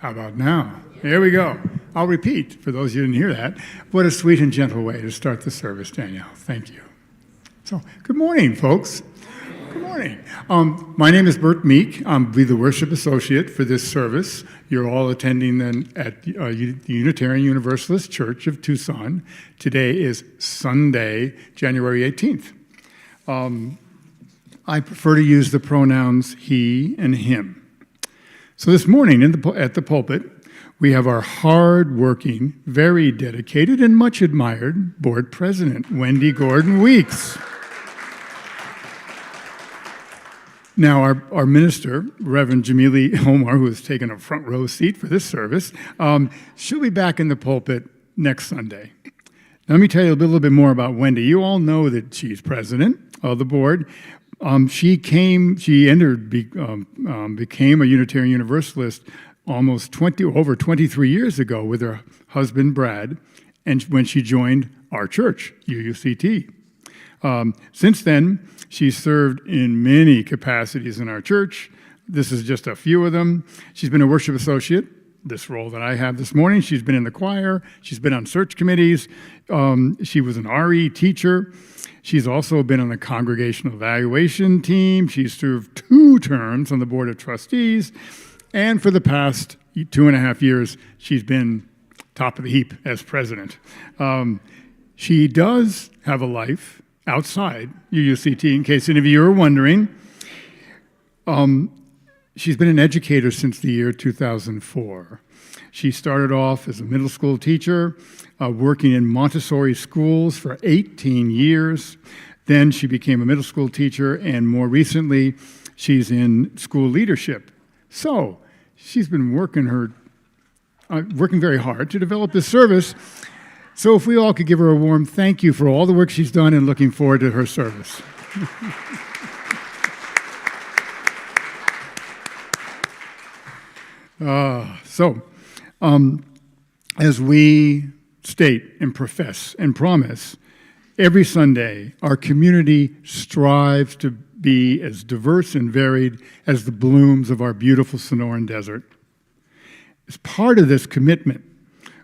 How about now? Here we go. I'll repeat for those who didn't hear that. What a sweet and gentle way to start the service, Danielle. Thank you. So, good morning, folks. Good morning. My name is Bert Meek. I'm the worship associate for this service. You're all attending then at the Unitarian Universalist Church of Tucson. Today is Sunday, January 18th. I prefer to use the pronouns he and him. So this morning at the pulpit, we have our hard-working, very dedicated, and much admired board president, Wendy Gordon Weeks. Now, our minister, Reverend Jamili Omar, who has taken a front row seat for this service, she'll be back in the pulpit next Sunday. Now, let me tell you a little bit more about Wendy. You all know that she's president of the board. She became a Unitarian Universalist over 23 years ago with her husband, Brad, and when she joined our church, UUCT. Since then, she's served in many capacities in our church. This is just a few of them. She's been a worship associate, this role that I have this morning. She's been in the choir. She's been on search committees. She was an RE teacher. She's also been on the congregational evaluation team. She's served 2 terms on the board of trustees. And for the past 2.5 years, she's been top of the heap as president. She does have a life outside UUCT, in case any of you are wondering. She's been an educator since the year 2004. She started off as a middle school teacher, working in Montessori schools for 18 years. Then she became a middle school teacher, and more recently, she's in school leadership. So she's been working very hard to develop this service. So if we all could give her a warm thank you for all the work she's done and looking forward to her service. As we state and profess and promise, every Sunday our community strives to be as diverse and varied as the blooms of our beautiful Sonoran Desert. As part of this commitment,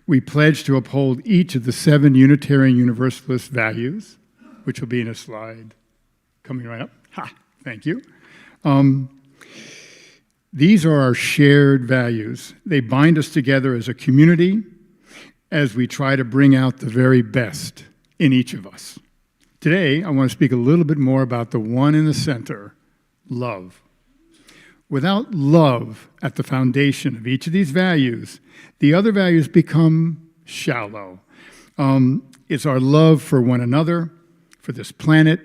we pledge to uphold each of the 7 Unitarian Universalist values, which will be in a slide coming right up. Thank you. These are our shared values. They bind us together as a community as we try to bring out the very best in each of us. Today, I want to speak a little bit more about the one in the center, love. Without love at the foundation of each of these values, the other values become shallow. It's our love for one another, for this planet,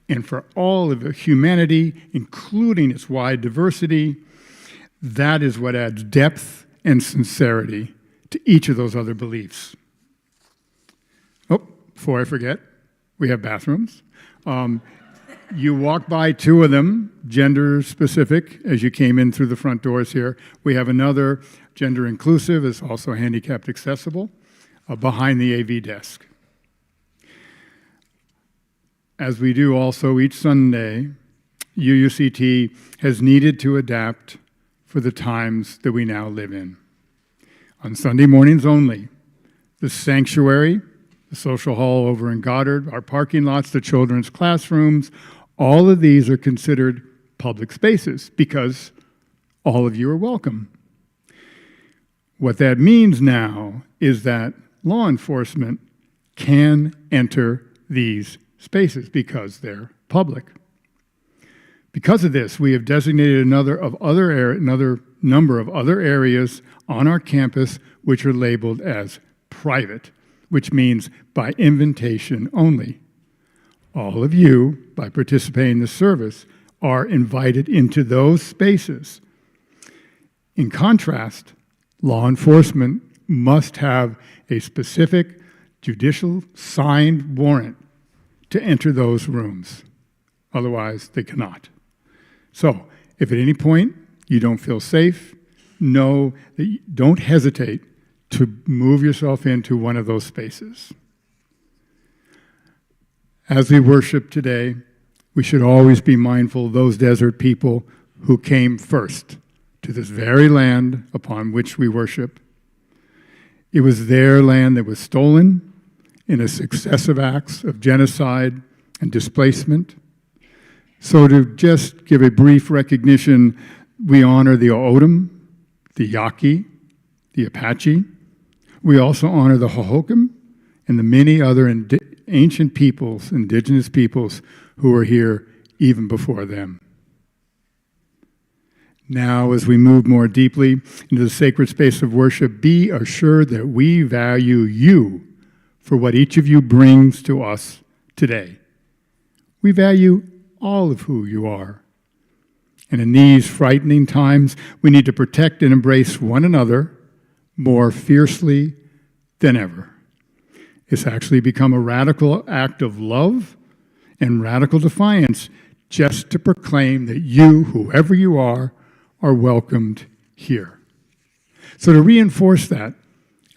and for all of humanity, including its wide diversity. That is what adds depth and sincerity to each of those other beliefs. before I forget, we have bathrooms. You walk by two of them, gender specific, as you came in through the front doors here. We have another gender inclusive, is also handicapped accessible, behind the AV desk. As we do also each Sunday, UUCT has needed to adapt for the times that we now live in. On Sunday mornings only, the sanctuary, the social hall over in Goddard, our parking lots, the children's classrooms, all of these are considered public spaces because all of you are welcome. What that means now is that law enforcement can enter these spaces because they're public. Because of this, we have designated another number of other areas on our campus which are labeled as private, which means by invitation only. All of you, by participating in the service, are invited into those spaces. In contrast, law enforcement must have a specific judicial signed warrant to enter those rooms. Otherwise, they cannot. So, if at any point you don't feel safe, know that don't hesitate to move yourself into one of those spaces. As we worship today, we should always be mindful of those desert people who came first to this very land upon which we worship. It was their land that was stolen in a successive acts of genocide and displacement. So to just give a brief recognition, we honor the O'odham, the Yaqui, the Apache. We also honor the Hohokam and the many other ancient peoples, indigenous peoples, who were here even before them. Now, as we move more deeply into the sacred space of worship, be assured that we value you for what each of you brings to us today. We value all of who you are. And in these frightening times, we need to protect and embrace one another more fiercely than ever. It's actually become a radical act of love and radical defiance just to proclaim that you, whoever you are welcomed here. So to reinforce that,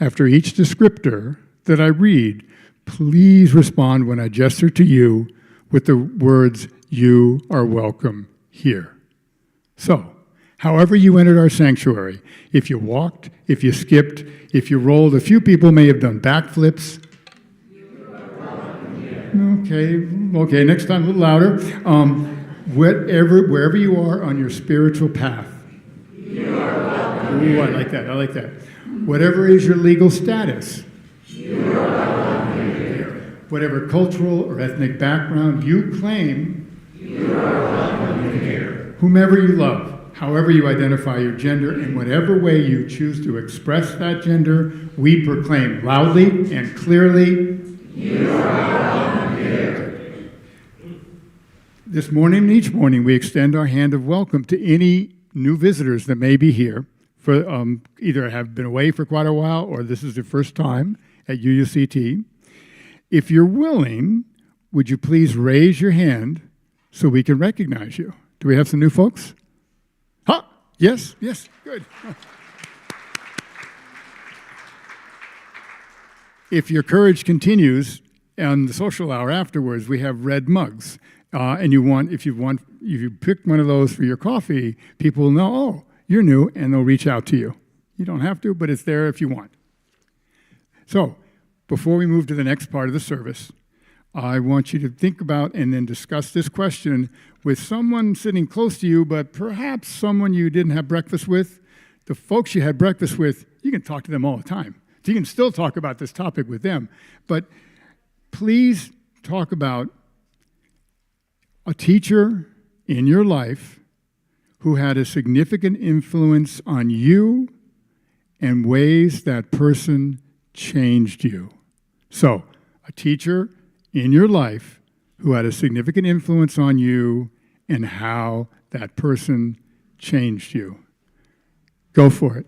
after each descriptor that I read, please respond when I gesture to you with the words, "You are welcome here." So, however you entered our sanctuary, if you walked, if you skipped, if you rolled, a few people may have done backflips. Okay, next time a little louder. Wherever you are on your spiritual path. You are welcome. Ooh, I like that. Whatever is your legal status. You are welcome here. Whatever cultural or ethnic background you claim. You are welcome here. Whomever you love, however you identify your gender, in whatever way you choose to express that gender, we proclaim loudly and clearly, you are welcome here. This morning and each morning, we extend our hand of welcome to any new visitors that may be here, for either have been away for quite a while or this is their first time at UUCT. If you're willing, would you please raise your hand so we can recognize you? Do we have some new folks? Huh? Yes, good. If your courage continues, on the social hour afterwards, we have red mugs. And if you pick one of those for your coffee, people will know, oh, you're new, and they'll reach out to you. You don't have to, but it's there if you want. So, before we move to the next part of the service, I want you to think about and then discuss this question with someone sitting close to you, but perhaps someone you didn't have breakfast with. The folks you had breakfast with, you can talk to them all the time. So you can still talk about this topic with them. But please talk about a teacher in your life who had a significant influence on you and ways that person changed you. So, a teacher in your life who had a significant influence on you and how that person changed you. Go for it.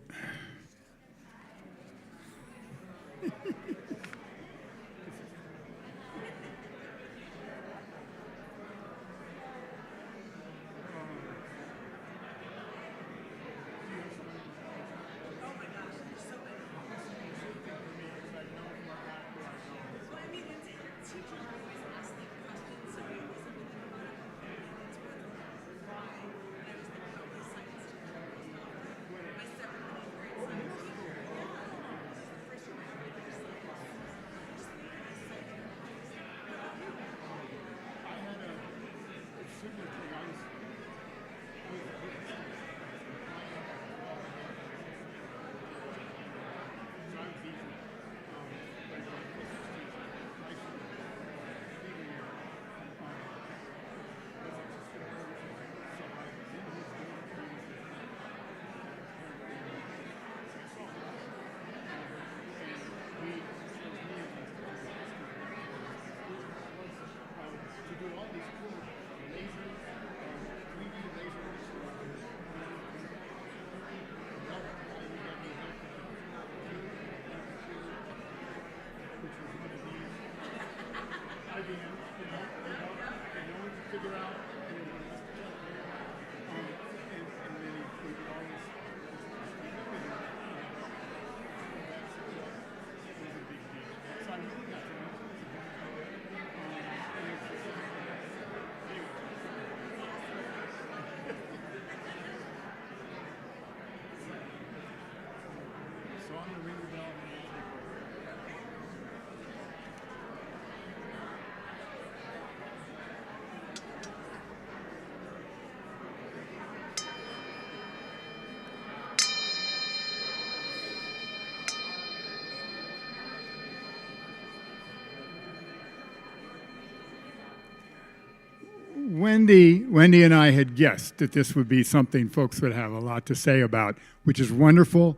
Wendy and I had guessed that this would be something folks would have a lot to say about, which is wonderful.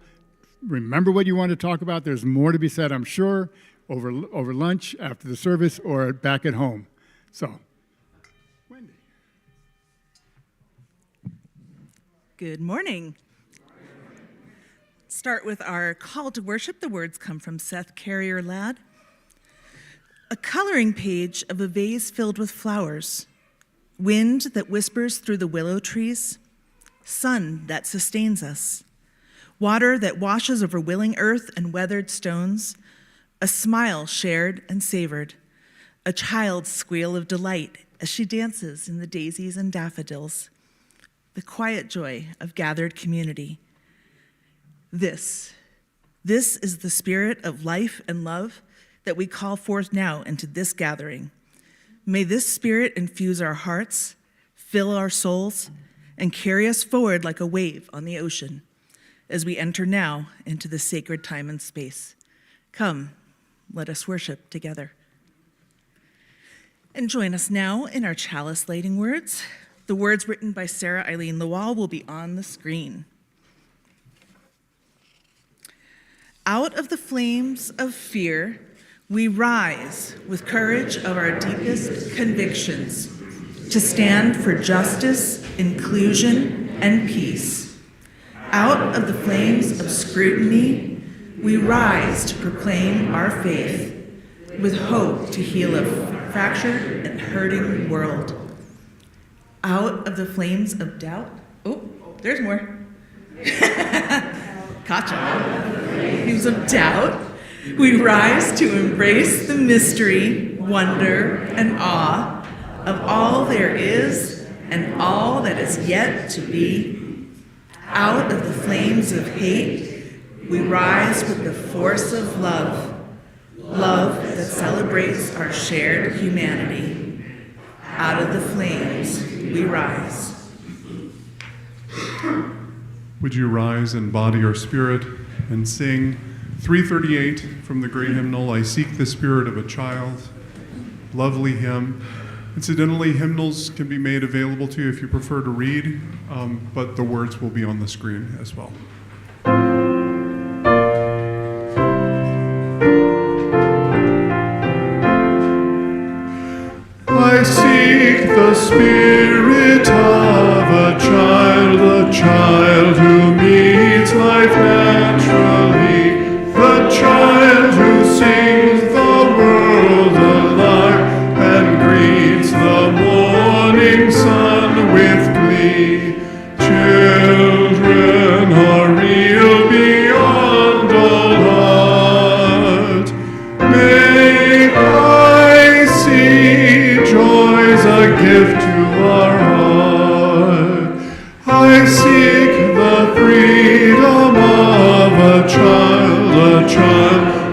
Remember what you want to talk about. There's more to be said, I'm sure, over lunch, after the service, or back at home. So, Wendy. Good morning. Start with our call to worship. The words come from Seth Carrier Ladd. A coloring page of a vase filled with flowers, wind that whispers through the willow trees, sun that sustains us, water that washes over willing earth and weathered stones, a smile shared and savored, a child's squeal of delight as she dances in the daisies and daffodils, the quiet joy of gathered community. This is the spirit of life and love that we call forth now into this gathering. May this spirit infuse our hearts, fill our souls, and carry us forward like a wave on the ocean as we enter now into the sacred time and space. Come, let us worship together. And join us now in our chalice lighting words. The words written by Sarah Eileen Lawal will be on the screen. Out of the flames of fear, we rise with courage of our deepest convictions to stand for justice, inclusion, and peace. Out of the flames of scrutiny, we rise to proclaim our faith with hope to heal a fractured and hurting world. Out of the flames of doubt, there's more. Gotcha. Flames of doubt, we rise to embrace the mystery, wonder, and awe of all there is and all that is yet to be. Out of the flames of hate, we rise with the force of love, love that celebrates our shared humanity. Out of the flames, we rise. Would you rise in body or spirit and sing 338 from the great hymnal, I Seek the Spirit of a Child. Lovely hymn. Incidentally, hymnals can be made available to you if you prefer to read, but the words will be on the screen as well. I seek the spirit of a child who meets life naturally, the child who sings the world alive and greets the morning sun with glee. Children are real beyond all art. May I see joy's a gift to our heart. I seek the freedom of a child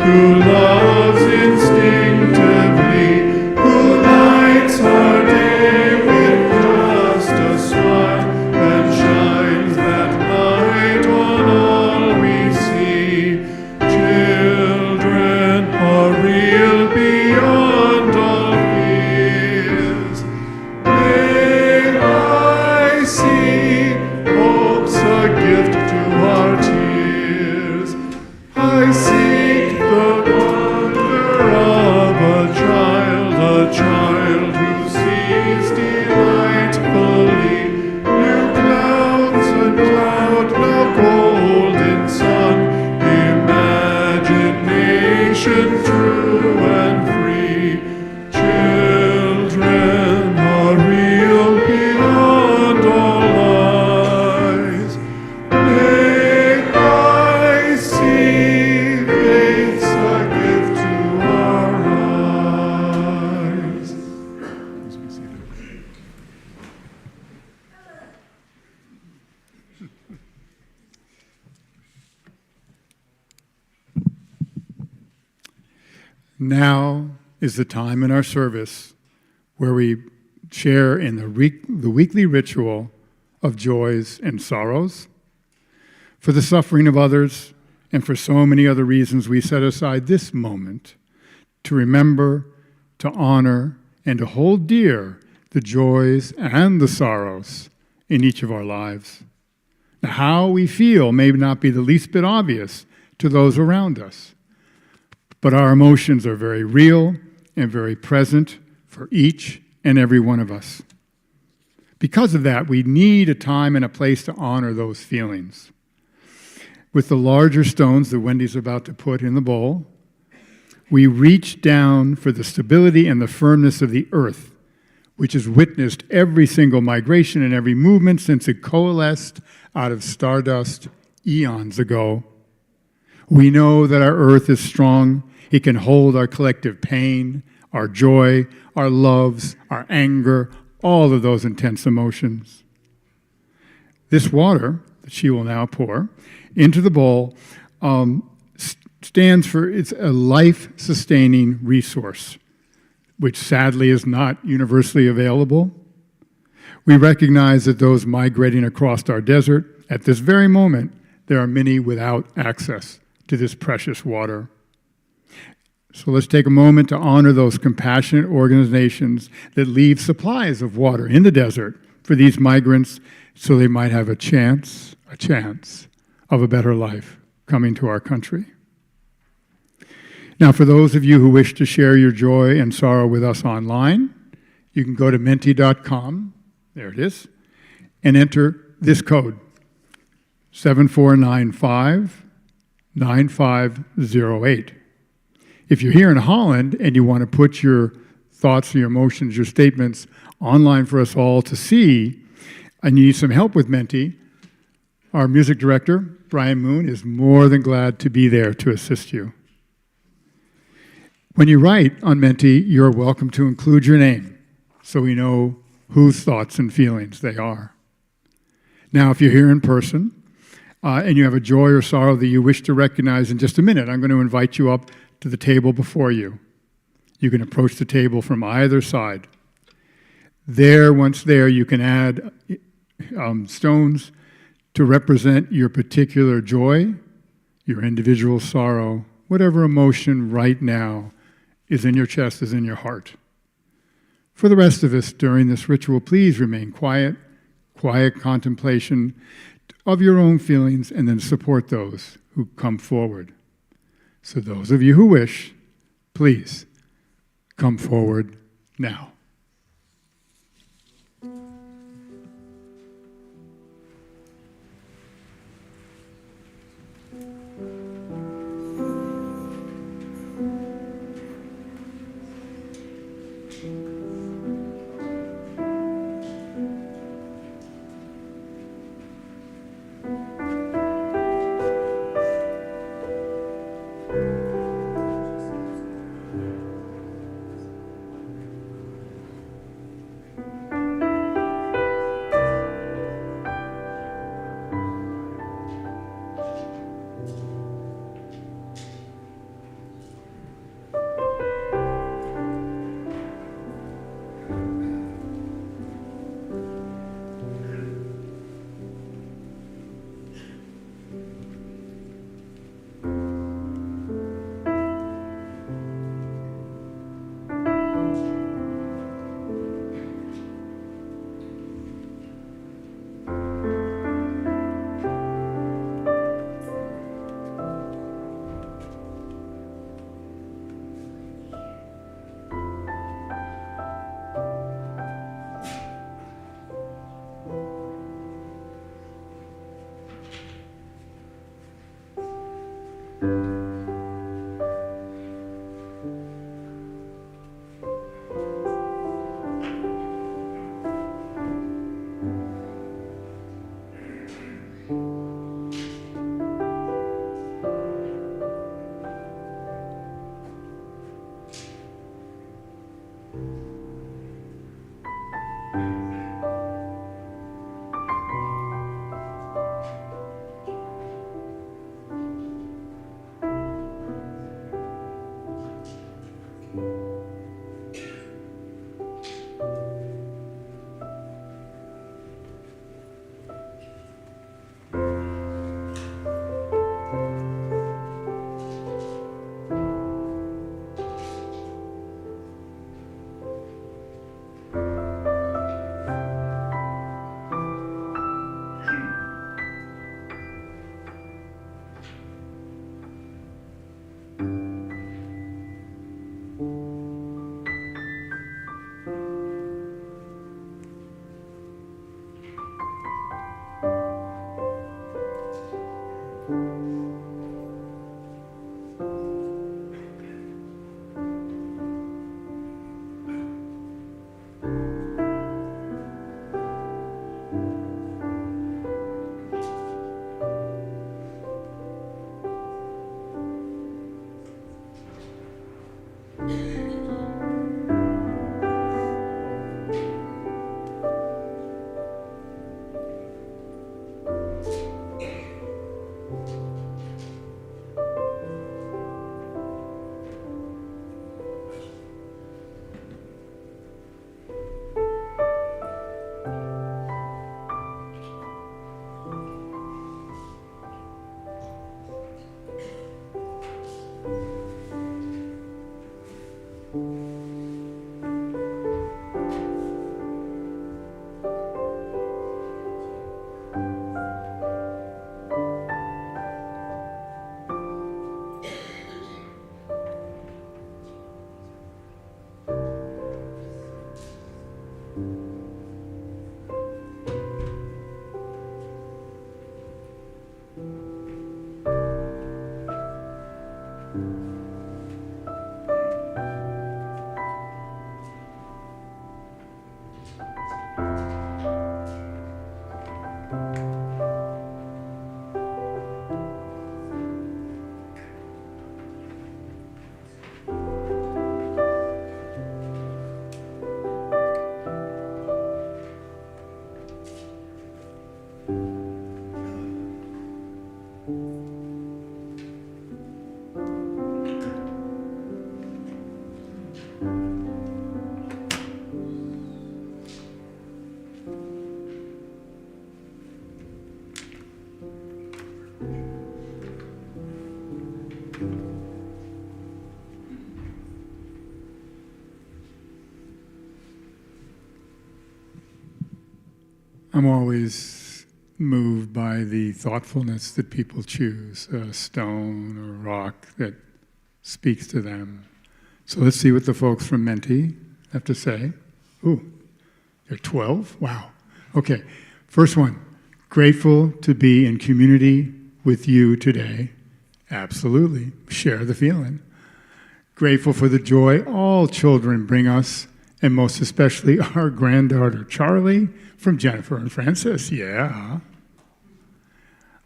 who loves instinctively, who lights our day with just a smile and shines that light on all we see. Children are real beyond all fears. May I see hope's a gift to our tears. I seek the wonder of a child who sees delightfully new clouds and cloud, no golden sun, imagination true and free. Children are real beyond all eyes. May I see faith's a gift to our eyes. Please be seated. Now is the time in our service where we share in the weekly ritual of joys and sorrows. For the suffering of others and for so many other reasons, we set aside this moment to remember, to honor, and to hold dear the joys and the sorrows in each of our lives. Now, how we feel may not be the least bit obvious to those around us, but our emotions are very real and very present for each and every one of us. Because of that, we need a time and a place to honor those feelings. With the larger stones that Wendy's about to put in the bowl, we reach down for the stability and the firmness of the earth, which has witnessed every single migration and every movement since it coalesced out of stardust eons ago. We know that our earth is strong. It can hold our collective pain, our joy, our loves, our anger, all of those intense emotions. This water that she will now pour into the bowl stands for, it's a life-sustaining resource, which sadly is not universally available. We recognize that those migrating across our desert, at this very moment, there are many without access to this precious water. So let's take a moment to honor those compassionate organizations that leave supplies of water in the desert for these migrants so they might have a chance of a better life coming to our country. Now, for those of you who wish to share your joy and sorrow with us online, you can go to menti.com, there it is, and enter this code, 7495-9508. If you're here in Holland and you want to put your thoughts, your emotions, your statements online for us all to see, and you need some help with Menti, our music director, Brian Moon, is more than glad to be there to assist you. When you write on Menti, you're welcome to include your name so we know whose thoughts and feelings they are. Now, if you're here in person and you have a joy or sorrow that you wish to recognize, in just a minute, I'm going to invite you up to the table before you. You can approach the table from either side. Once there, you can add stones to represent your particular joy, your individual sorrow, whatever emotion right now is in your chest, is in your heart. For the rest of us during this ritual, please remain quiet contemplation of your own feelings, and then support those who come forward. So those of you who wish, please come forward now. I'm always moved by the thoughtfulness that people choose, a stone or a rock that speaks to them. So let's see what the folks from Menti have to say. Ooh, they're 12? Wow. Okay, first one. Grateful to be in community with you today. Absolutely. Share the feeling. Grateful for the joy all children bring us, and most especially our granddaughter, Charlie, from Jennifer and Francis. Yeah.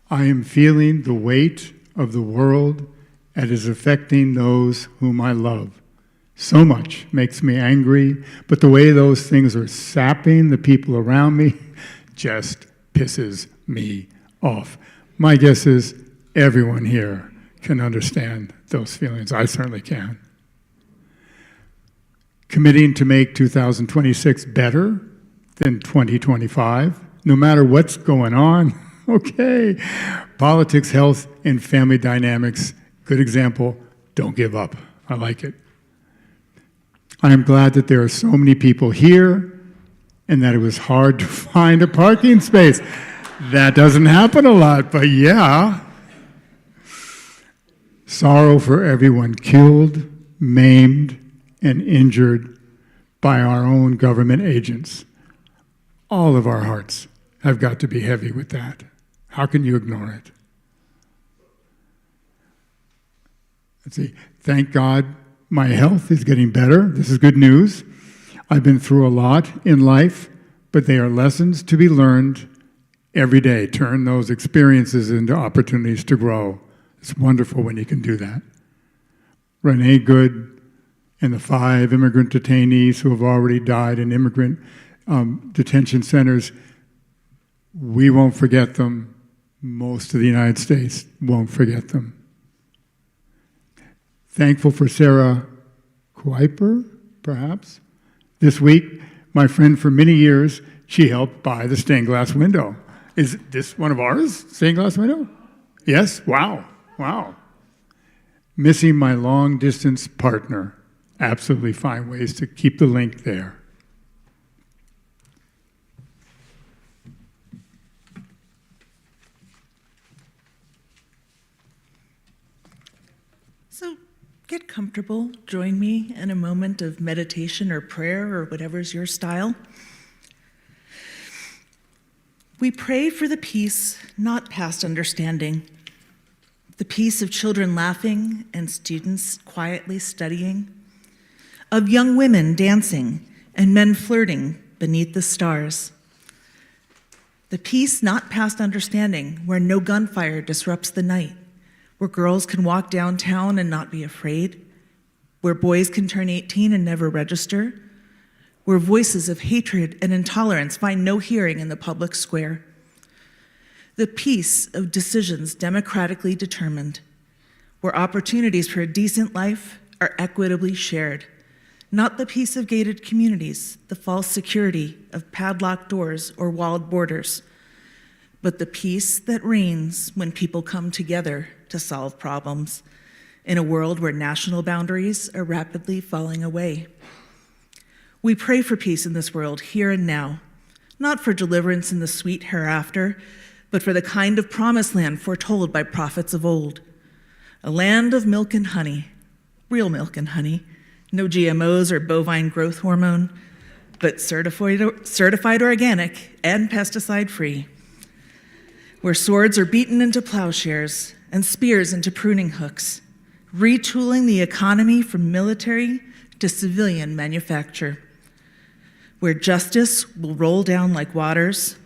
I am feeling the weight of the world that is affecting those whom I love. So much makes me angry, but the way those things are sapping the people around me just pisses me off. My guess is everyone here can understand those feelings. I certainly can. Committing to make 2026 better than 2025, no matter what's going on. Okay. Politics, health, and family dynamics. Good example. Don't give up. I like it. I am glad that there are so many people here and that it was hard to find a parking space. That doesn't happen a lot, but yeah. Sorrow for everyone killed, maimed, and injured by our own government agents. All of our hearts have got to be heavy with that. How can you ignore it? Let's see. Thank God my health is getting better. This is good news. I've been through a lot in life, but they are lessons to be learned every day. Turn those experiences into opportunities to grow. It's wonderful when you can do that. Renee Good and the 5 immigrant detainees who have already died in immigrant detention centers, we won't forget them. Most of the United States won't forget them. Thankful for Sarah Kuiper, perhaps. This week, my friend for many years, she helped buy the stained glass window. Is this one of ours, stained glass window? Yes? Wow. Wow. Missing my long-distance partner. Absolutely find ways to keep the link there. So get comfortable. Join me in a moment of meditation or prayer or whatever's your style. We pray for the peace not past understanding, the peace of children laughing and students quietly studying, of young women dancing and men flirting beneath the stars. The peace not past understanding, where no gunfire disrupts the night, where girls can walk downtown and not be afraid, where boys can turn 18 and never register, where voices of hatred and intolerance find no hearing in the public square. The peace of decisions democratically determined, where opportunities for a decent life are equitably shared, not the peace of gated communities, the false security of padlocked doors or walled borders, but the peace that reigns when people come together to solve problems in a world where national boundaries are rapidly falling away. We pray for peace in this world here and now, not for deliverance in the sweet hereafter, but for the kind of promised land foretold by prophets of old. A land of milk and honey, real milk and honey, no GMOs or bovine growth hormone, but certified organic and pesticide-free, where swords are beaten into plowshares and spears into pruning hooks, retooling the economy from military to civilian manufacture, where justice will roll down like waters,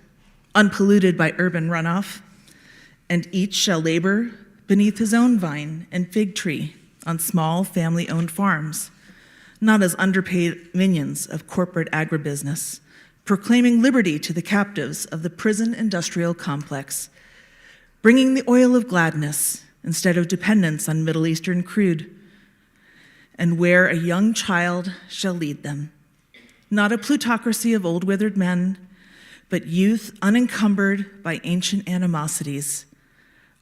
unpolluted by urban runoff, and each shall labor beneath his own vine and fig tree on small family-owned farms, not as underpaid minions of corporate agribusiness, proclaiming liberty to the captives of the prison industrial complex, bringing the oil of gladness instead of dependence on Middle Eastern crude, and where a young child shall lead them, not a plutocracy of old withered men, but youth unencumbered by ancient animosities,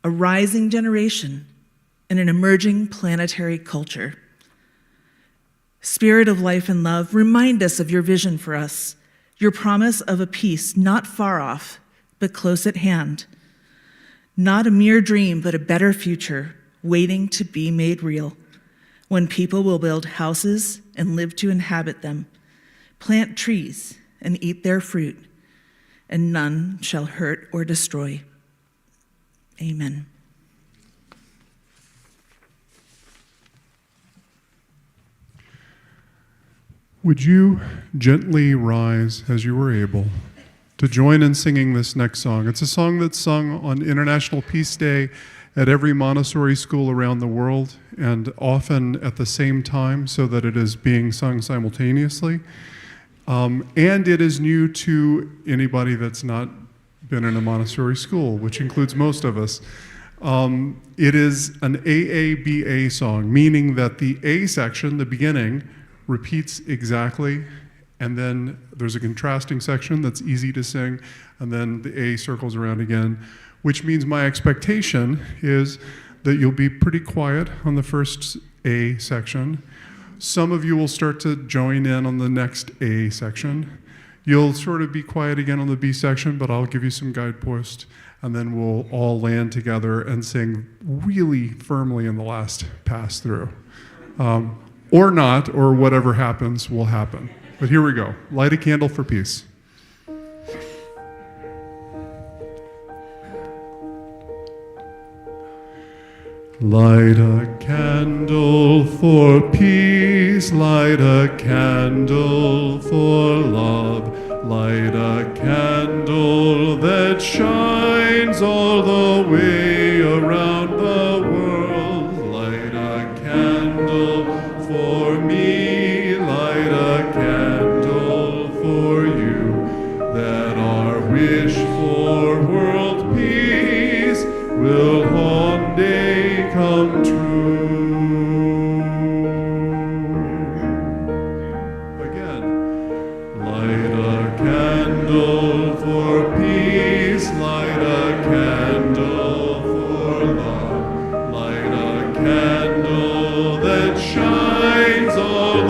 a rising generation and an emerging planetary culture. Spirit of life and love, remind us of your vision for us, your promise of a peace not far off, but close at hand. Not a mere dream, but a better future waiting to be made real, when people will build houses and live to inhabit them, plant trees and eat their fruit, and none shall hurt or destroy. Amen. Would you gently rise as you were able to join in singing this next song? It's a song that's sung on International Peace Day at every Montessori school around the world, and often at the same time so that it is being sung simultaneously. And it is new to anybody that's not been in a Montessori school, which includes most of us. It is an AABA song, meaning that the A section, the beginning, repeats exactly, and then there's a contrasting section that's easy to sing, and then the A circles around again, which means my expectation is that you'll be pretty quiet on the first A section. Some of you will start to join in on the next A section. You'll sort of be quiet again on the B section, but I'll give you some guideposts, and then we'll all land together and sing really firmly in the last pass through. Or not, or whatever happens will happen. But here we go. Light a candle for peace. Light a candle for peace, light a candle for love, light a candle that shines all the way around the world. Light a candle for me, light a candle for you, that our wish for world peace will one day come true. Again, light a candle for peace, light a candle for love, light a candle that shines all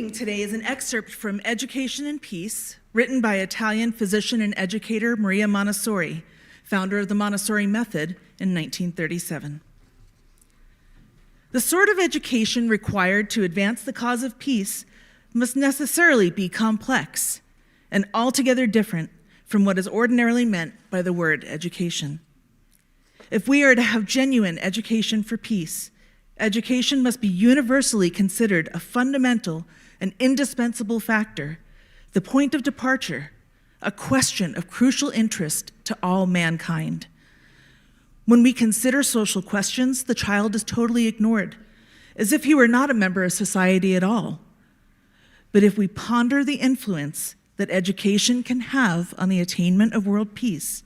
reading today is an excerpt from Education and Peace, written by Italian physician and educator Maria Montessori, founder of the Montessori method in 1937. The sort of education required to advance the cause of peace must necessarily be complex and altogether different from what is ordinarily meant by the word education. If we are to have genuine education for peace, education must be universally considered a fundamental and indispensable factor, the point of departure, a question of crucial interest to all mankind. When we consider social questions, the child is totally ignored, as if he were not a member of society at all. But if we ponder the influence that education can have on the attainment of world peace,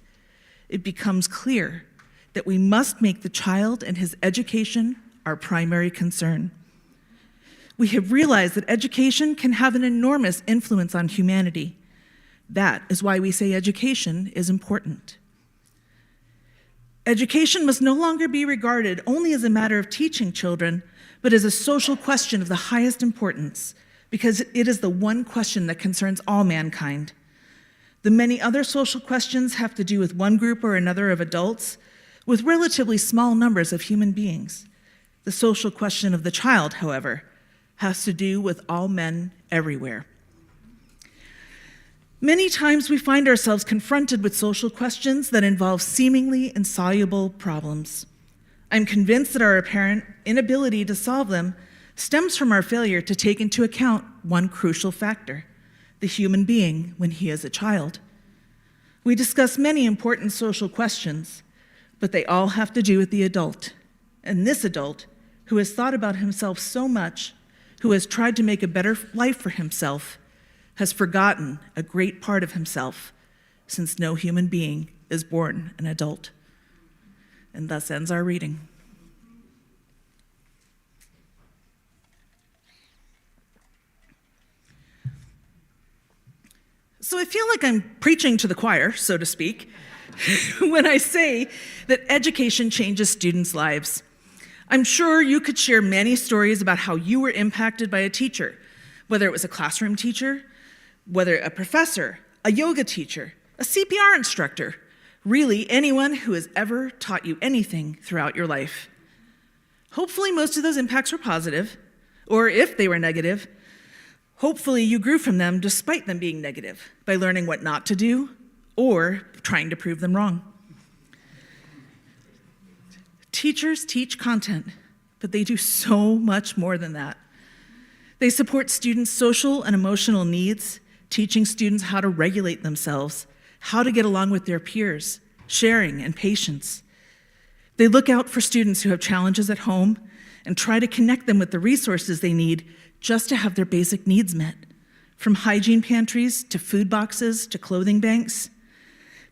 it becomes clear that we must make the child and his education our primary concern. We have realized that education can have an enormous influence on humanity. That is why we say education is important. Education must no longer be regarded only as a matter of teaching children, but as a social question of the highest importance, because it is the one question that concerns all mankind. The many other social questions have to do with one group or another of adults, with relatively small numbers of human beings. The social question of the child, however, has to do with all men everywhere. Many times we find ourselves confronted with social questions that involve seemingly insoluble problems. I'm convinced that our apparent inability to solve them stems from our failure to take into account one crucial factor, the human being when he is a child. We discuss many important social questions, but they all have to do with the adult. And this adult, who has thought about himself so much, who has tried to make a better life for himself, has forgotten a great part of himself, since no human being is born an adult. And thus ends our reading. So I feel like I'm preaching to the choir, so to speak, when I say that education changes students' lives. I'm sure you could share many stories about how you were impacted by a teacher, whether it was a classroom teacher, whether a professor, a yoga teacher, a CPR instructor, really anyone who has ever taught you anything throughout your life. Hopefully most of those impacts were positive, or if they were negative, hopefully you grew from them despite them being negative by learning what not to do or trying to prove them wrong. Teachers teach content, but they do so much more than that. They support students' social and emotional needs, teaching students how to regulate themselves, how to get along with their peers, sharing and patience. They look out for students who have challenges at home and try to connect them with the resources they need just to have their basic needs met, from hygiene pantries to food boxes to clothing banks,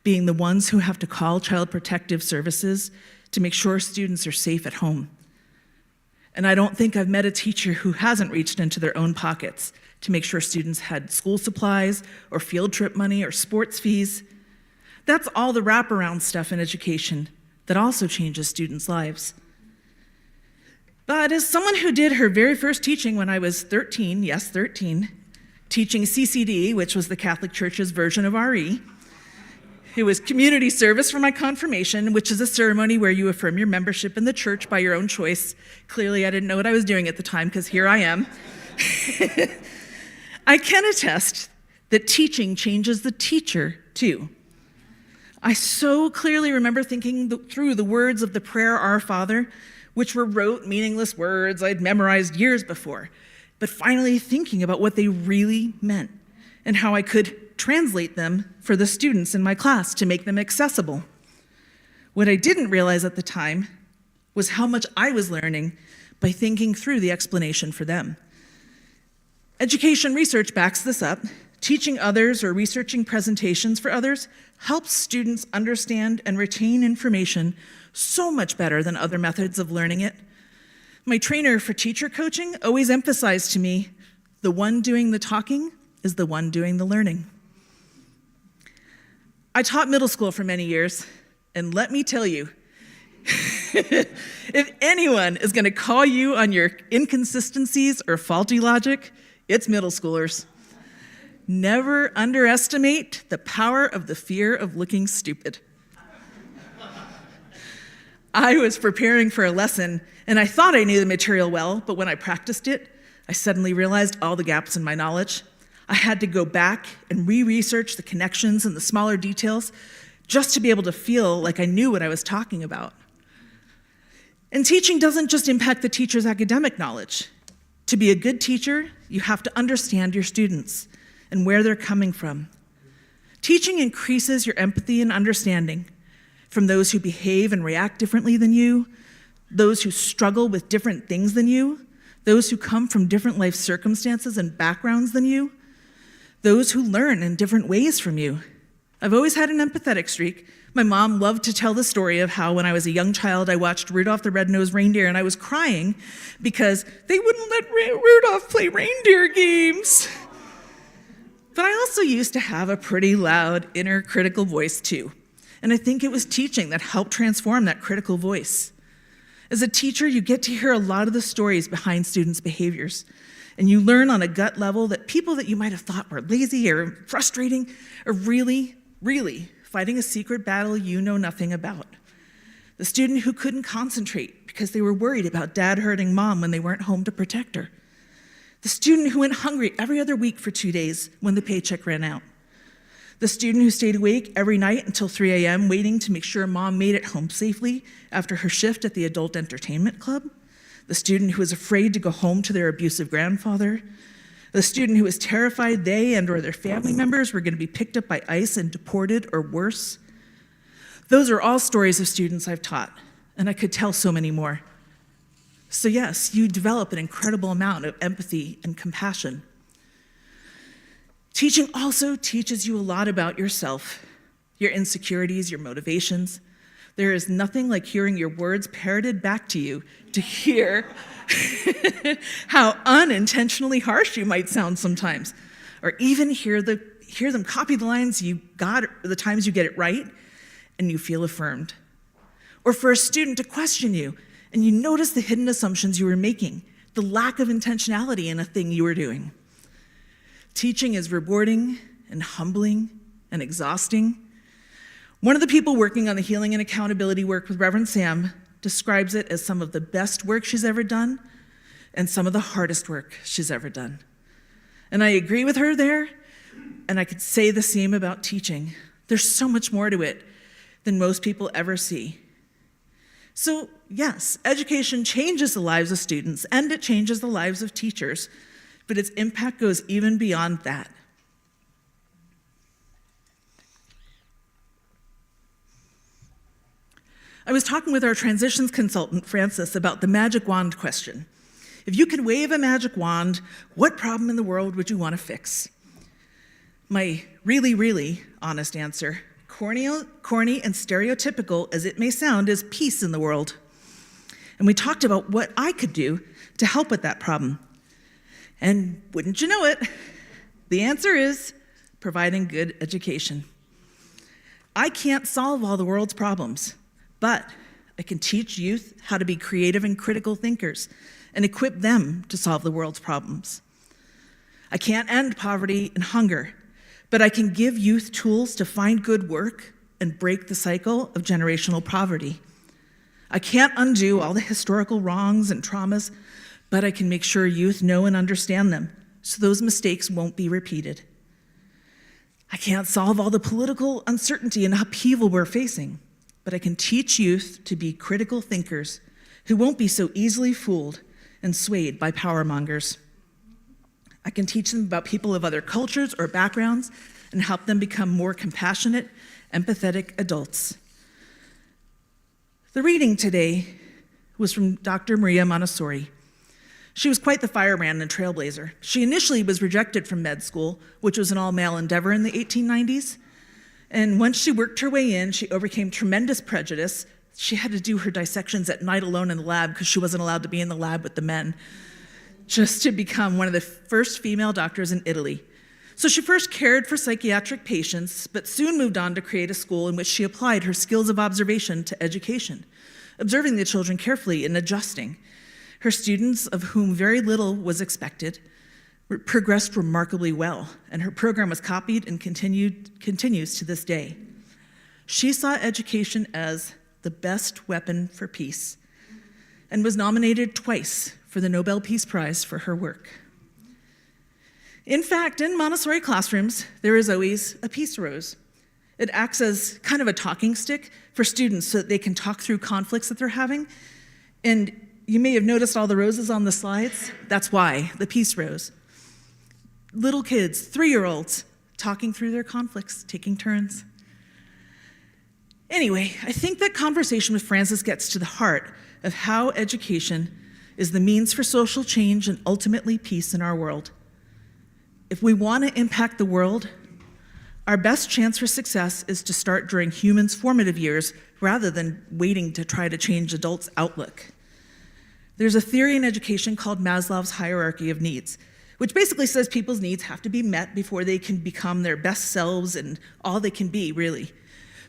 being the ones who have to call Child Protective Services to make sure students are safe at home. And I don't think I've met a teacher who hasn't reached into their own pockets to make sure students had school supplies or field trip money or sports fees. That's all the wraparound stuff in education that also changes students' lives. But as someone who did her very first teaching when I was 13, yes, 13, teaching CCD, which was the Catholic Church's version of RE, it was community service for my confirmation, which is a ceremony where you affirm your membership in the church by your own choice. Clearly, I didn't know what I was doing at the time, because here I am. I can attest that teaching changes the teacher, too. I so clearly remember thinking through the words of the prayer, Our Father, which were rote, meaningless words I'd memorized years before, but finally thinking about what they really meant and how I could translate them for the students in my class to make them accessible. What I didn't realize at the time was how much I was learning by thinking through the explanation for them. Education research backs this up. Teaching others or researching presentations for others helps students understand and retain information so much better than other methods of learning it. My trainer for teacher coaching always emphasized to me, the one doing the talking is the one doing the learning. I taught middle school for many years, and let me tell you, if anyone is going to call you on your inconsistencies or faulty logic, it's middle schoolers. Never underestimate the power of the fear of looking stupid. I was preparing for a lesson, and I thought I knew the material well, but when I practiced it, I suddenly realized all the gaps in my knowledge. I had to go back and re-research the connections and the smaller details just to be able to feel like I knew what I was talking about. And teaching doesn't just impact the teacher's academic knowledge. To be a good teacher, you have to understand your students and where they're coming from. Teaching increases your empathy and understanding from those who behave and react differently than you, those who struggle with different things than you, those who come from different life circumstances and backgrounds than you, those who learn in different ways from you. I've always had an empathetic streak. My mom loved to tell the story of how when I was a young child, I watched Rudolph the Red-Nosed Reindeer and I was crying because they wouldn't let Rudolph play reindeer games. But I also used to have a pretty loud inner critical voice too. And I think it was teaching that helped transform that critical voice. As a teacher, you get to hear a lot of the stories behind students' behaviors. And you learn on a gut level that people that you might have thought were lazy or frustrating are really, really fighting a secret battle you know nothing about. The student who couldn't concentrate because they were worried about dad hurting mom when they weren't home to protect her. The student who went hungry every other week for 2 days when the paycheck ran out. The student who stayed awake every night until 3 a.m. waiting to make sure mom made it home safely after her shift at the adult entertainment club. The student who was afraid to go home to their abusive grandfather. The student who was terrified they and or their family members were going to be picked up by ICE and deported or worse. Those are all stories of students I've taught, and I could tell so many more. So yes, you develop an incredible amount of empathy and compassion. Teaching also teaches you a lot about yourself, your insecurities, your motivations. There is nothing like hearing your words parroted back to you to hear how unintentionally harsh you might sound sometimes, or even hear them copy the lines you got, or the times you get it right, and you feel affirmed. Or for a student to question you, and you notice the hidden assumptions you were making, the lack of intentionality in a thing you were doing. Teaching is rewarding and humbling and exhausting. One of the people working on the healing and accountability work with Reverend Sam describes it as some of the best work she's ever done and some of the hardest work she's ever done. And I agree with her there, and I could say the same about teaching. There's so much more to it than most people ever see. So yes, education changes the lives of students and it changes the lives of teachers, but its impact goes even beyond that. I was talking with our transitions consultant, Francis, about the magic wand question. If you could wave a magic wand, what problem in the world would you want to fix? My really, really honest answer, corny and stereotypical as it may sound, is peace in the world. And we talked about what I could do to help with that problem. And wouldn't you know it, the answer is providing good education. I can't solve all the world's problems, but I can teach youth how to be creative and critical thinkers and equip them to solve the world's problems. I can't end poverty and hunger, but I can give youth tools to find good work and break the cycle of generational poverty. I can't undo all the historical wrongs and traumas, but I can make sure youth know and understand them so those mistakes won't be repeated. I can't solve all the political uncertainty and upheaval we're facing, but I can teach youth to be critical thinkers who won't be so easily fooled and swayed by power mongers. I can teach them about people of other cultures or backgrounds and help them become more compassionate, empathetic adults. The reading today was from Dr. Maria Montessori. She was quite the firebrand and trailblazer. She initially was rejected from med school, which was an all-male endeavor in the 1890s. And once she worked her way in, she overcame tremendous prejudice. She had to do her dissections at night alone in the lab because she wasn't allowed to be in the lab with the men, just to become one of the first female doctors in Italy. So she first cared for psychiatric patients, but soon moved on to create a school in which she applied her skills of observation to education, observing the children carefully and adjusting. Her students, of whom very little was expected, progressed remarkably well, and her program was copied and continues to this day. She saw education as the best weapon for peace and was nominated twice for the Nobel Peace Prize for her work. In fact, in Montessori classrooms, there is always a peace rose. It acts as kind of a talking stick for students so that they can talk through conflicts that they're having. And you may have noticed all the roses on the slides. That's why, the peace rose. Little kids, 3-year-olds, talking through their conflicts, taking turns. Anyway, I think that conversation with Frances gets to the heart of how education is the means for social change and ultimately peace in our world. If we want to impact the world, our best chance for success is to start during humans' formative years rather than waiting to try to change adults' outlook. There's a theory in education called Maslow's hierarchy of needs, which basically says people's needs have to be met before they can become their best selves and all they can be, really.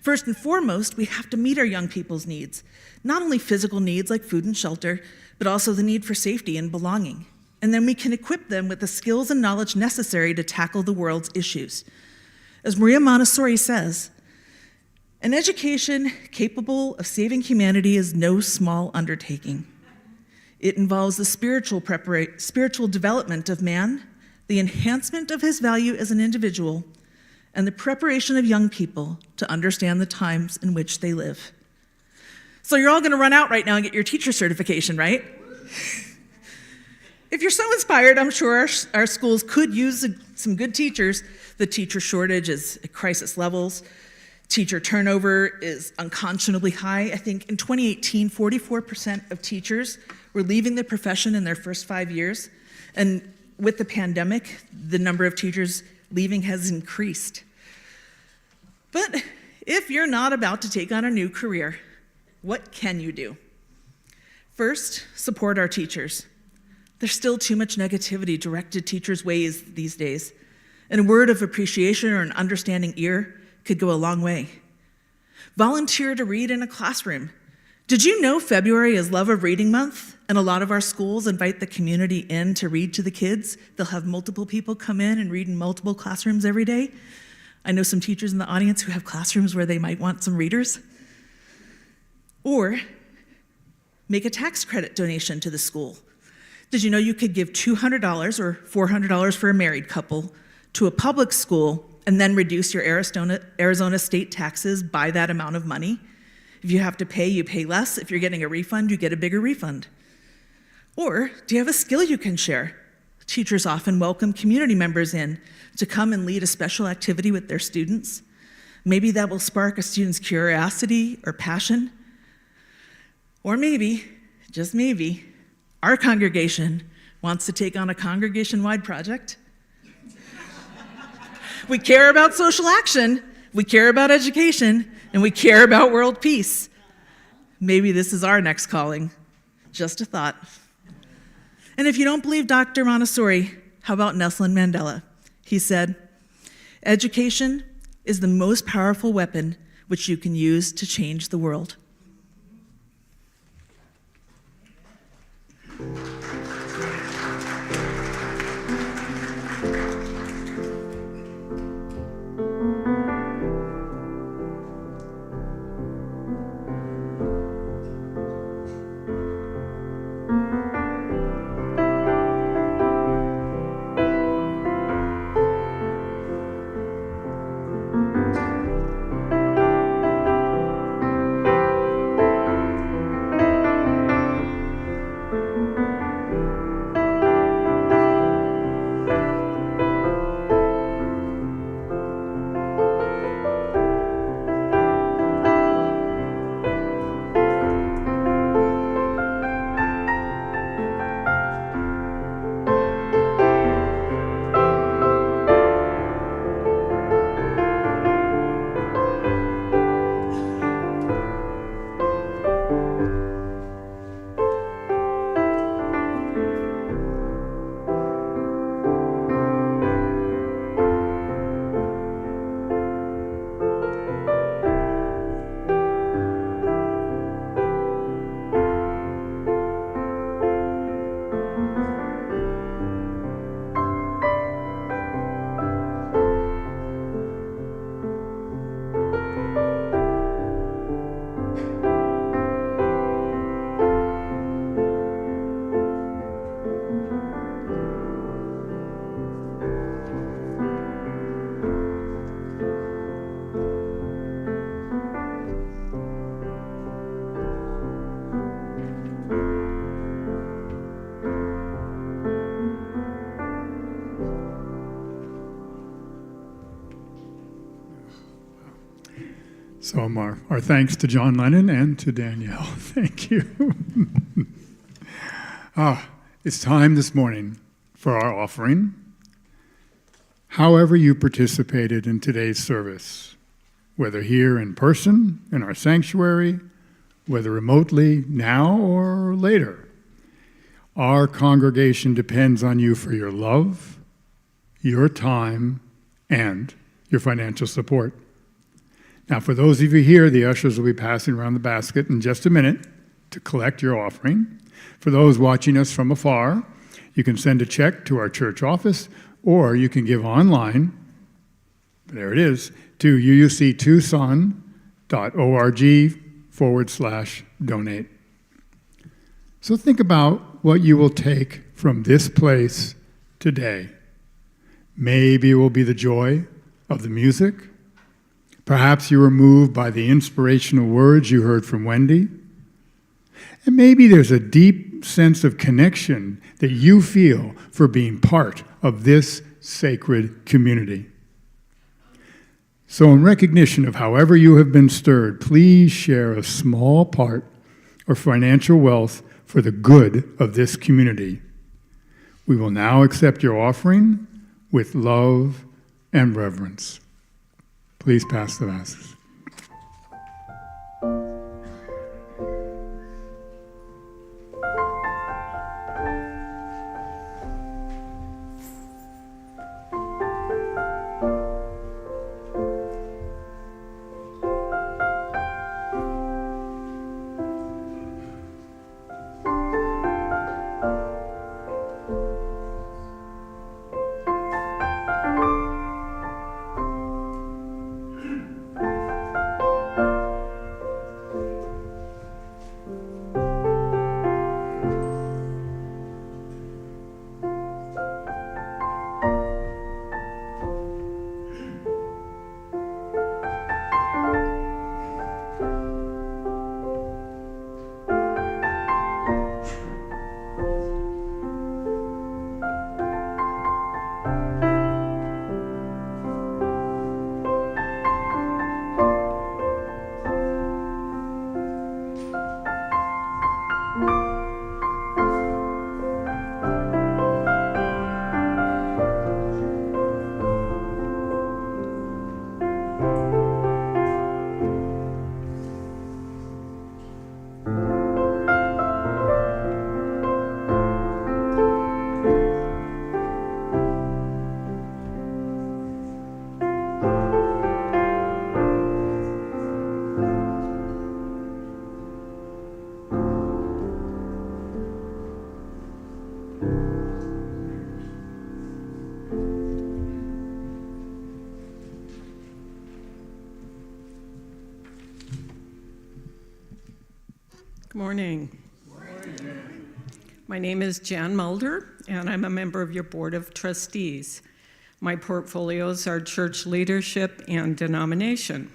First and foremost, we have to meet our young people's needs, not only physical needs like food and shelter, but also the need for safety and belonging. And then we can equip them with the skills and knowledge necessary to tackle the world's issues. As Maria Montessori says, an education capable of saving humanity is no small undertaking. It involves the spiritual development of man, the enhancement of his value as an individual, and the preparation of young people to understand the times in which they live. So you're all going to run out right now and get your teacher certification, right? If you're so inspired, I'm sure our schools could use some good teachers. The teacher shortage is at crisis levels. Teacher turnover is unconscionably high. I think in 2018, 44% of teachers were leaving the profession in their first 5 years. And with the pandemic, the number of teachers leaving has increased. But if you're not about to take on a new career, what can you do? First, support our teachers. There's still too much negativity directed teachers' ways these days, and a word of appreciation or an understanding ear could go a long way. Volunteer to read in a classroom. Did you know February is Love of Reading Month, and a lot of our schools invite the community in to read to the kids? They'll have multiple people come in and read in multiple classrooms every day. I know some teachers in the audience who have classrooms where they might want some readers. Or make a tax credit donation to the school. Did you know you could give $200 or $400 for a married couple to a public school and then reduce your Arizona state taxes by that amount of money? If you have to pay, you pay less. If you're getting a refund, you get a bigger refund. Or do you have a skill you can share? Teachers often welcome community members in to come and lead a special activity with their students. Maybe that will spark a student's curiosity or passion. Or maybe, just maybe, our congregation wants to take on a congregation-wide project. We care about social action, we care about education, and we care about world peace. Maybe this is our next calling. Just a thought. And if you don't believe Dr. Montessori, how about Nelson Mandela? He said, "Education is the most powerful weapon which you can use to change the world." So our thanks to John Lennon and to Danielle. Thank you. It's time this morning for our offering. However you participated in today's service, whether here in person, in our sanctuary, whether remotely, now or later, our congregation depends on you for your love, your time, and your financial support. Now, for those of you here, the ushers will be passing around the basket in just a minute to collect your offering. For those watching us from afar, you can send a check to our church office, or you can give online, there it is, to uuctucson.org/donate. So think about what you will take from this place today. Maybe it will be the joy of the music. Perhaps you were moved by the inspirational words you heard from Wendy. And maybe there's a deep sense of connection that you feel for being part of this sacred community. So in recognition of however you have been stirred, please share a small part of financial wealth for the good of this community. We will now accept your offering with love and reverence. Please pass the vases. Good morning. My name is Jan Mulder, and I'm a member of your Board of Trustees. My portfolios are church leadership and denomination.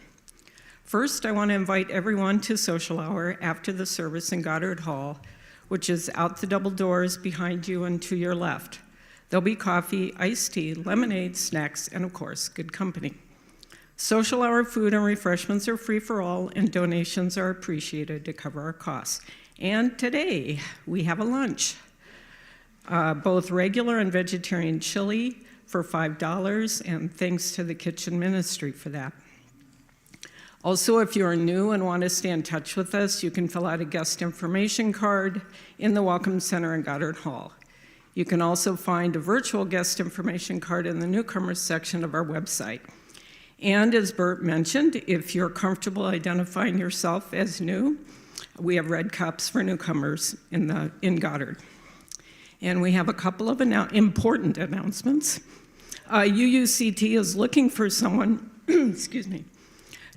First, I want to invite everyone to social hour after the service in Goddard Hall, which is out the double doors behind you and to your left. There'll be coffee, iced tea, lemonade, snacks, and of course, good company. Social hour food and refreshments are free for all, and donations are appreciated to cover our costs. And today, we have a lunch, both regular and vegetarian chili for $5, and thanks to the kitchen ministry for that. Also, if you're new and want to stay in touch with us, you can fill out a guest information card in the Welcome Center in Goddard Hall. You can also find a virtual guest information card in the newcomers section of our website. And as Bert mentioned, if you're comfortable identifying yourself as new, we have red cups for newcomers in Goddard. And we have a couple of important announcements. UUCT is looking for someone, excuse me,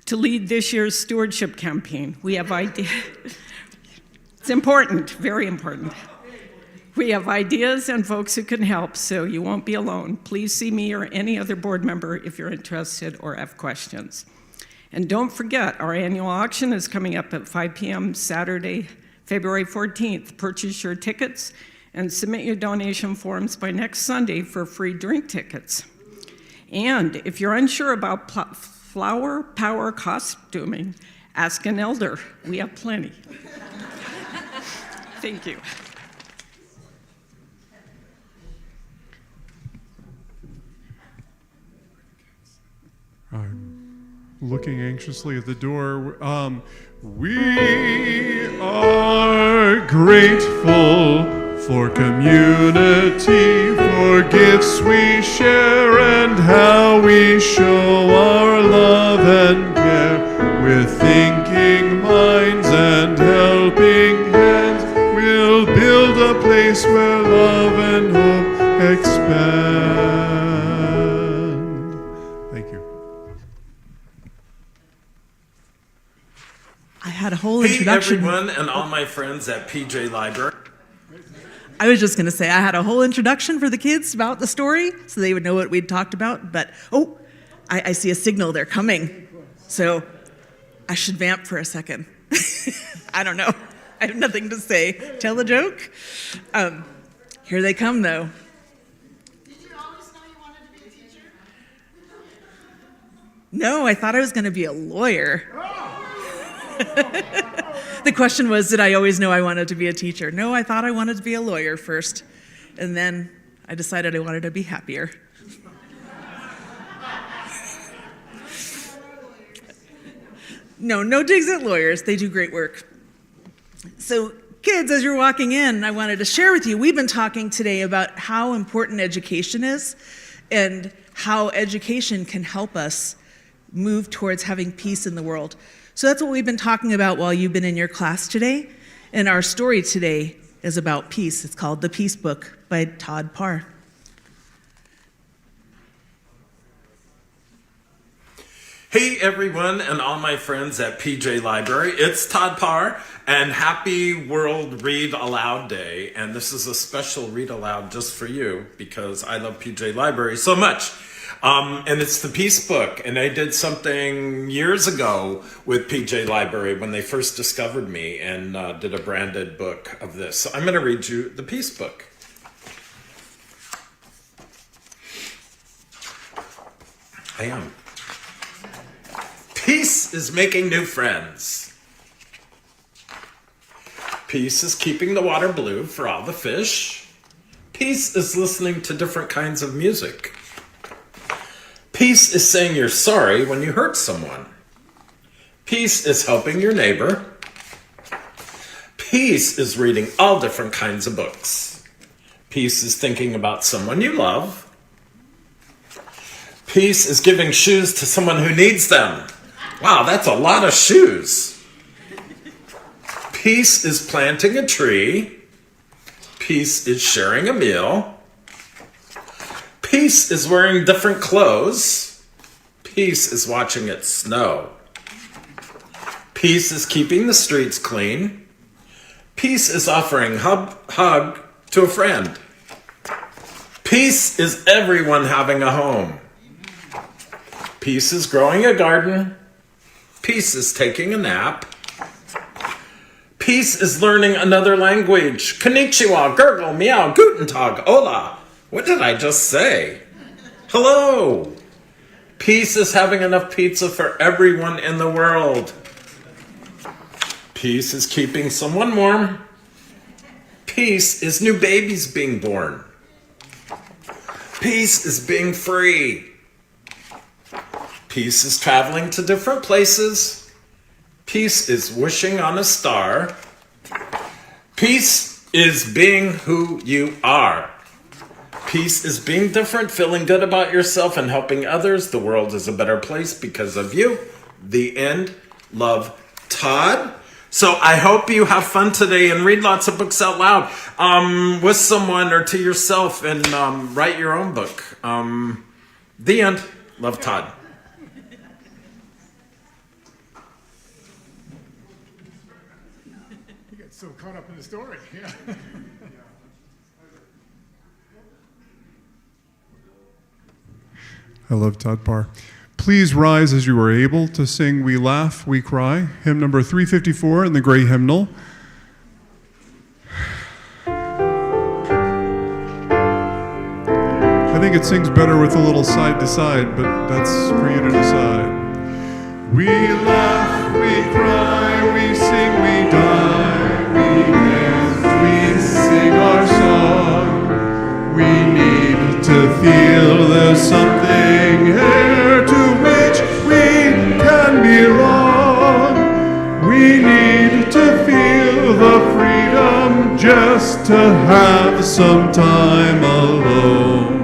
to lead this year's stewardship campaign. We have ideas. It's important, very important. We have ideas and folks who can help, so you won't be alone. Please see me or any other board member if you're interested or have questions. And don't forget, our annual auction is coming up at 5 p.m. Saturday, February 14th. Purchase your tickets and submit your donation forms by next Sunday for free drink tickets. And if you're unsure about flower power costuming. Ask an elder. We have plenty. Thank you. I'm looking anxiously at the door. We are grateful for community, for gifts we share, and how we show our love and care. With thinking minds and helping hands, we'll build a place where love and hope expand. Thank you. I had a whole Hey introduction. everyone and all my friends at PJ Library. I was just going to say I had a whole introduction for the kids about the story so they would know what we'd talked about. But, I see a signal. They're coming. So I should vamp for a second. I don't know. I have nothing to say. Tell a joke? Here they come, though. Did you always know you wanted to be a teacher? No, I thought I was going to be a lawyer. The question was, did I always know I wanted to be a teacher? No, I thought I wanted to be a lawyer first. And then I decided I wanted to be happier. No digs at lawyers. They do great work. So, kids, as you're walking in, I wanted to share with you, we've been talking today about how important education is and how education can help us move towards having peace in the world. So that's what we've been talking about while you've been in your class today. And our story today is about peace. It's called The Peace Book by Todd Parr. Hey everyone and all my friends at PJ Library. It's Todd Parr and happy World Read Aloud Day. And this is a special read aloud just for you because I love PJ Library so much. And it's the Peace Book. And I did something years ago with PJ Library when they first discovered me and did a branded book of this. So I'm going to read you the Peace Book. I am. Peace is making new friends. Peace is keeping the water blue for all the fish. Peace is listening to different kinds of music. Peace is saying you're sorry when you hurt someone. Peace is helping your neighbor. Peace is reading all different kinds of books. Peace is thinking about someone you love. Peace is giving shoes to someone who needs them. Wow, that's a lot of shoes. Peace is planting a tree. Peace is sharing a meal. Peace is wearing different clothes. Peace is watching it snow. Peace is keeping the streets clean. Peace is offering hug to a friend. Peace is everyone having a home. Peace is growing a garden. Peace is taking a nap. Peace is learning another language. Konnichiwa, gurgle, meow, guten tag, hola. What did I just say? Hello. Peace is having enough pizza for everyone in the world. Peace is keeping someone warm. Peace is new babies being born. Peace is being free. Peace is traveling to different places. Peace is wishing on a star. Peace is being who you are. Peace is being different, feeling good about yourself, and helping others. The world is a better place because of you. The end. Love, Todd. So I hope you have fun today and read lots of books out loud with someone or to yourself and write your own book. The end. Love, Todd. You get so caught up in the story. Yeah. I love Todd Parr. Please rise as you are able to sing We Laugh, We Cry, hymn number 354 in the gray hymnal. I think it sings better with a little side to side, but that's for you to decide. We laugh, we cry, we sing, we die, we dance, we sing our song. We need to feel there's something here to which we can belong. We need to feel the freedom just to have some time alone.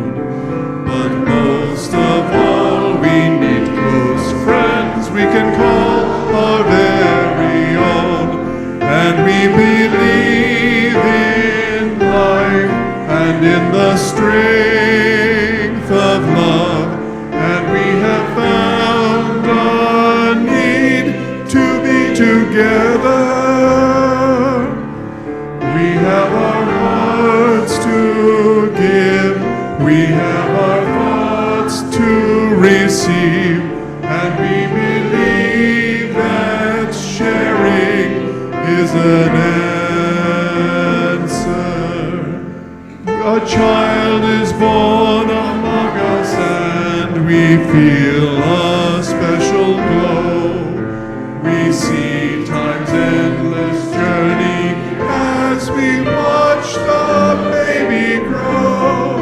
But most of all, we need close friends we can call our very own. And we believe in life and in the strength of love. And we have found a need to be together. We have our hearts to give. We have our thoughts to receive. And we believe that sharing is an answer. A child is born among us and we feel a special glow. We see time's endless journey as we watch the baby grow.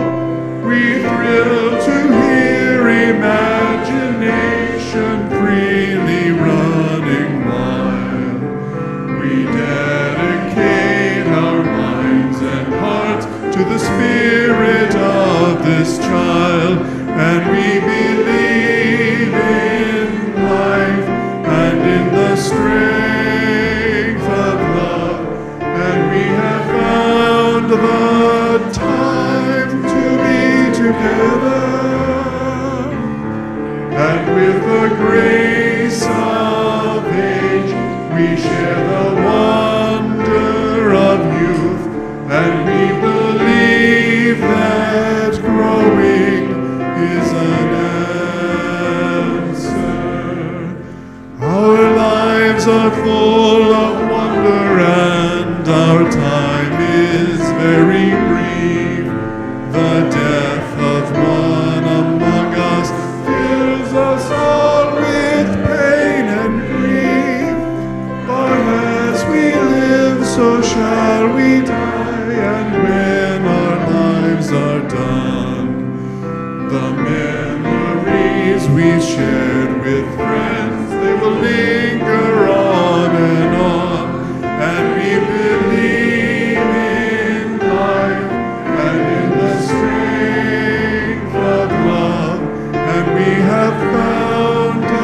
We thrill to hear imagination freely running wild. We dedicate our minds and hearts to the spirit of this child, and we believe in life and in the strength of love, and we have found the time to be together. And with the grace of age, we share the wonder of youth, and we believe that growing is an answer. Our lives are full of wonder, and our time is very brief. The death of one among us fills us all with pain and grief. But as we live, so shall we die, and when our lives are done, the memories we shared with friends, they will linger on and on. And we believe in life and in the strength of love, and we have found a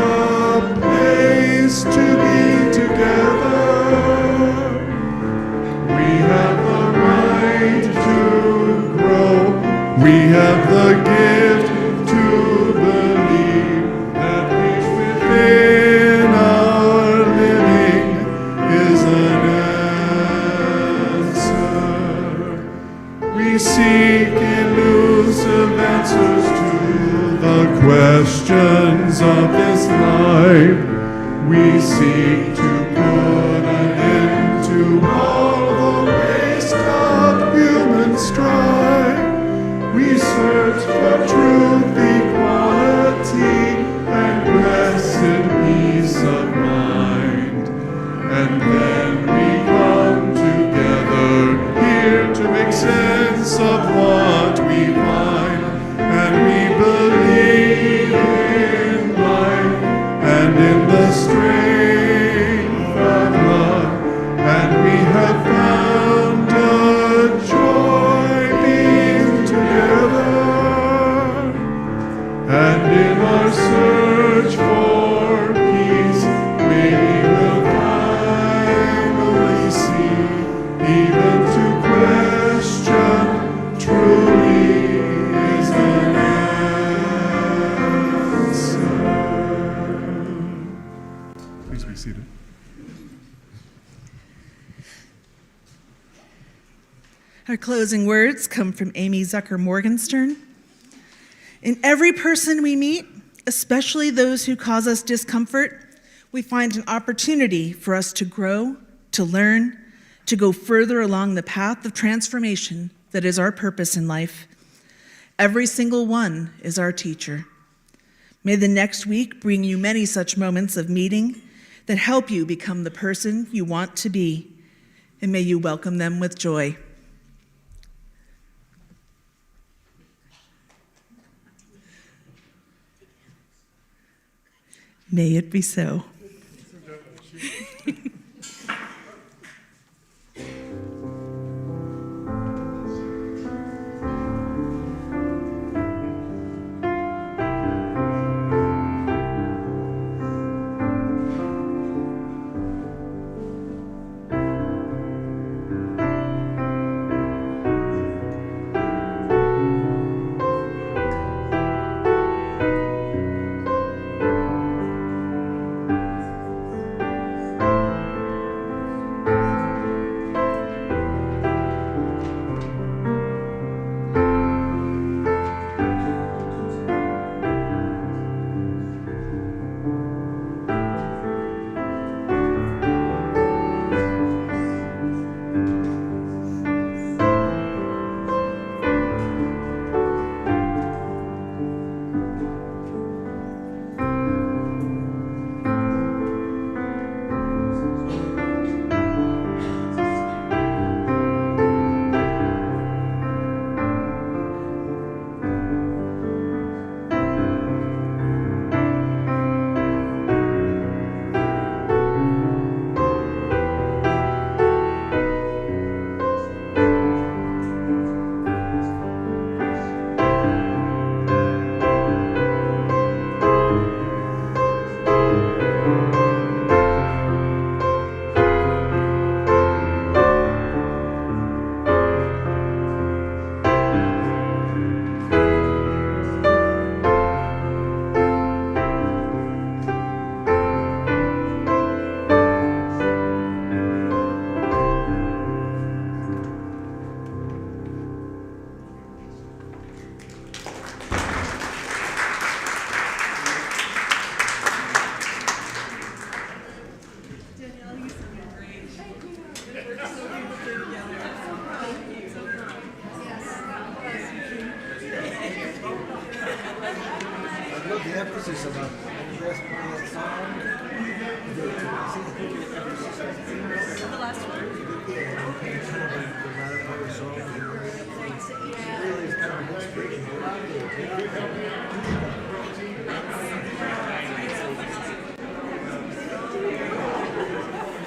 place to be together. We have the right to grow. We have the gift to believe that which within our living is an answer. We seek elusive answers to the questions of this life. We seek to put an end to all the waste of human strife. We search for truth, equality, and blessed peace of mind. And then we come together here to make sense of what we find. And we believe in life and in the strength of love. And we have found a joy being together. And in our search for peace, maybe we'll finally see, even to question truly is an answer. Please be seated. Our closing words come from Amy Zucker Morgenstern. In every person we meet, especially those who cause us discomfort, we find an opportunity for us to grow, to learn, to go further along the path of transformation that is our purpose in life. Every single one is our teacher. May the next week bring you many such moments of meeting that help you become the person you want to be, and may you welcome them with joy. May it be so. The emphasis about The last one? the